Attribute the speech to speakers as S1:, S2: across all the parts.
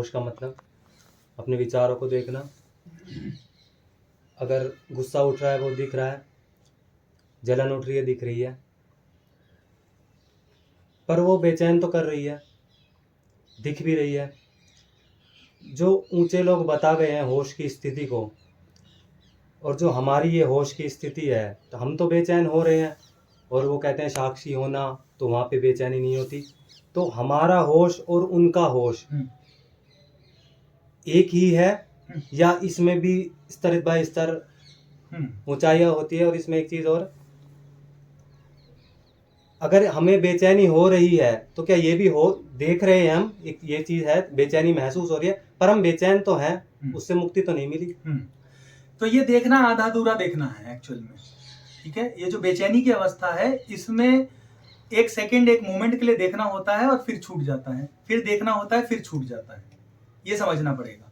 S1: होश का मतलब अपने विचारों को देखना। अगर गुस्सा उठ रहा है वो दिख रहा है, जलन उठ रही है दिख रही है, पर वो बेचैन तो कर रही है, दिख भी रही है। जो ऊंचे लोग बता गए हैं होश की स्थिति को, और जो हमारी ये होश की स्थिति है, तो हम तो बेचैन हो रहे हैं, और वो कहते हैं साक्षी होना, तो वहाँ पे बेचैनी नहीं होती। तो हमारा होश और उनका होश एक ही है, या इसमें भी स्तर बाय स्तर ऊंचाइयाँ होती है। और इसमें एक चीज़ और, अगर हमें बेचैनी हो रही है तो क्या ये भी हो देख रहे हैं हम, एक ये चीज़ है, बेचैनी महसूस हो रही है, पर हम बेचैन तो हैं, उससे मुक्ति तो नहीं मिली।
S2: तो ये देखना आधा अधूरा देखना है एक्चुअल में, ठीक है। ये जो बेचैनी की अवस्था है, इसमें एक सेकंड, एक मोमेंट के लिए देखना होता है और फिर छूट जाता है, फिर देखना होता है फिर छूट जाता है। ये समझना पड़ेगा,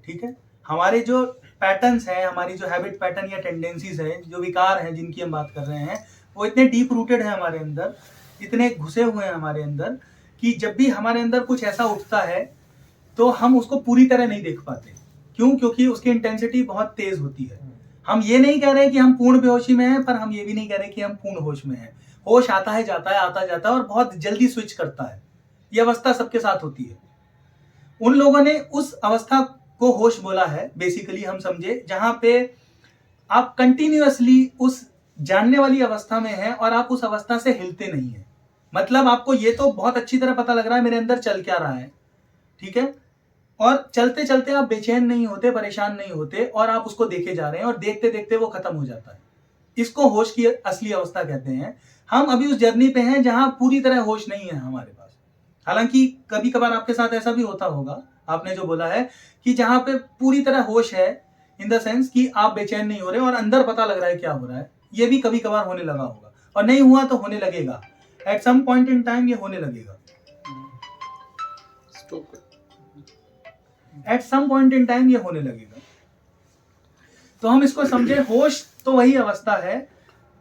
S2: ठीक है। हमारे जो पैटर्न्स हैं, हमारी जो हैबिट पैटर्न या टेंडेंसीज है, जो विकार हैं जिनकी हम बात कर रहे हैं, वो इतने डीप रूटेड है हमारे अंदर, इतने घुसे हुए हैं हमारे अंदर, कि जब भी हमारे अंदर कुछ ऐसा उठता है तो हम उसको पूरी तरह नहीं देख पाते। क्यों? क्योंकि उसकी इंटेंसिटी बहुत तेज होती है। हम ये नहीं कह रहे कि हम पूर्ण बेहोशी में हैं, पर हम ये भी नहीं कह रहे कि हम पूर्ण होश में हैं। होश आता है, जाता है, आता जाता है, और बहुत जल्दी स्विच करता है। ये अवस्था सबके साथ होती है। उन लोगों ने उस अवस्था को होश बोला है, बेसिकली हम समझे, जहां पे आप कंटिन्यूअसली उस जानने वाली अवस्था में हैं और आप उस अवस्था से हिलते नहीं है। मतलब आपको ये तो बहुत अच्छी तरह पता लग रहा है मेरे अंदर चल क्या रहा है, ठीक है, और चलते चलते आप बेचैन नहीं होते, परेशान नहीं होते, और आप उसको देखे जा रहे हैं, और देखते देखते वो खत्म हो जाता है। इसको होश की असली अवस्था कहते हैं। हम अभी उस जर्नी पे हैं जहां पूरी तरह होश नहीं है हमारे पास। हालांकि कभी कभार आपके साथ ऐसा भी होता होगा, आपने जो बोला है कि जहां पे पूरी तरह होश है, इन द सेंस कि आप बेचैन नहीं हो रहे और अंदर पता लग रहा है क्या हो रहा है, ये भी कभी कभार होने लगा होगा, और नहीं हुआ तो होने लगेगा। At some point in time ये होने लगेगा। At some point in time ये होने लगेगा। तो हम इसको समझे, होश तो वही अवस्था है।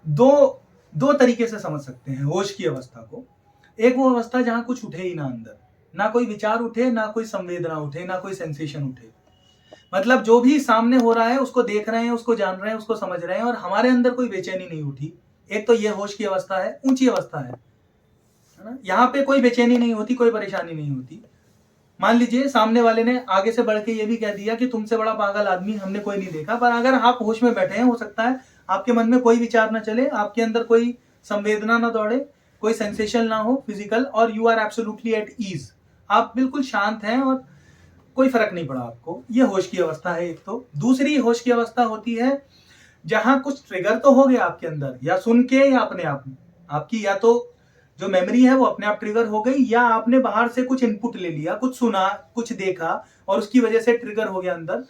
S2: दो तरीके से समझ सकते हैं होश की अवस्था को। एक वो अवस्था जहां कुछ उठे ही ना अंदर, ना कोई विचार उठे, ना कोई संवेदना उठे, ना कोई सेंसेशन उठे। मतलब जो भी सामने हो रहा है उसको देख रहे हैं, उसको जान रहे हैं, उसको समझ रहे हैं, और हमारे अंदर कोई बेचैनी नहीं उठी। एक तो ये होश की अवस्था है, ऊंची अवस्था है ना। यहाँ पे कोई बेचैनी नहीं होती, कोई परेशानी नहीं होती। मान लीजिए सामने वाले ने आगे से बढ़ के ये भी कह दिया कि तुमसे बड़ा पागल आदमी हमने कोई नहीं देखा, पर अगर आप होश में बैठे हैं, हो सकता है आपके मन में कोई विचार ना चले, आपके अंदर कोई संवेदना ना दौड़े, कोई सेंसेशन ना हो फिजिकल, और you are absolutely at ease. आप बिल्कुल शांत हैं और कोई फर्क नहीं पड़ा आपको। ये होश की अवस्था है एक। तो दूसरी होश की अवस्था होती है जहां कुछ ट्रिगर तो हो गया आपके अंदर, या सुन के या अपने आप, आपकी या तो जो मेमोरी है वो अपने आप ट्रिगर हो गई, या आपने बाहर से कुछ इनपुट ले लिया, कुछ सुना, कुछ देखा, और उसकी वजह से ट्रिगर हो गया अंदर।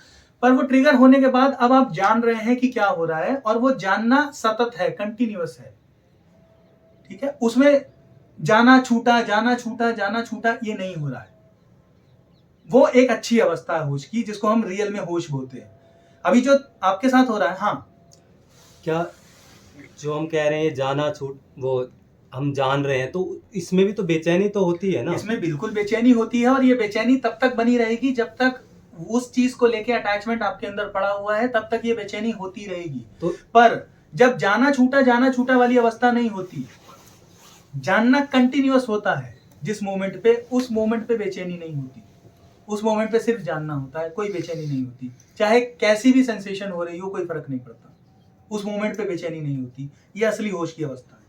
S2: पर वो ट्रिगर होने के बाद अब आप जान रहे हैं कि क्या हो रहा है, और वो जानना सतत है, कंटिन्यूअस है, ठीक है। उसमें जाना छूटा, जाना छूटा, जाना छूटा ये नहीं हो रहा है। वो एक अच्छी अवस्था है होश की, जिसको हम रियल में होश बोलते हैं। अभी जो आपके साथ हो रहा है, हाँ,
S1: क्या जो हम कह रहे हैं जाना छूट, वो हम जान रहे हैं, तो इसमें भी तो बेचैनी तो होती है ना।
S2: इसमें बिल्कुल बेचैनी होती है, और ये बेचैनी तब तक बनी रहेगी जब तक उस चीज को लेके अटैचमेंट आपके अंदर पड़ा हुआ है, तब तक ये बेचैनी होती रहेगी।
S1: तो
S2: पर जब जाना छूटा वाली अवस्था नहीं होती, जानना कंटिन्यूअस होता है, जिस मोमेंट पे, उस मोमेंट पे बेचैनी नहीं होती। उस मोमेंट पे सिर्फ जानना होता है, कोई बेचैनी नहीं होती। चाहे कैसी भी सेंसेशन हो रही हो, कोई फर्क नहीं पड़ता, उस मोमेंट पे बेचैनी नहीं होती। ये असली होश की अवस्था है।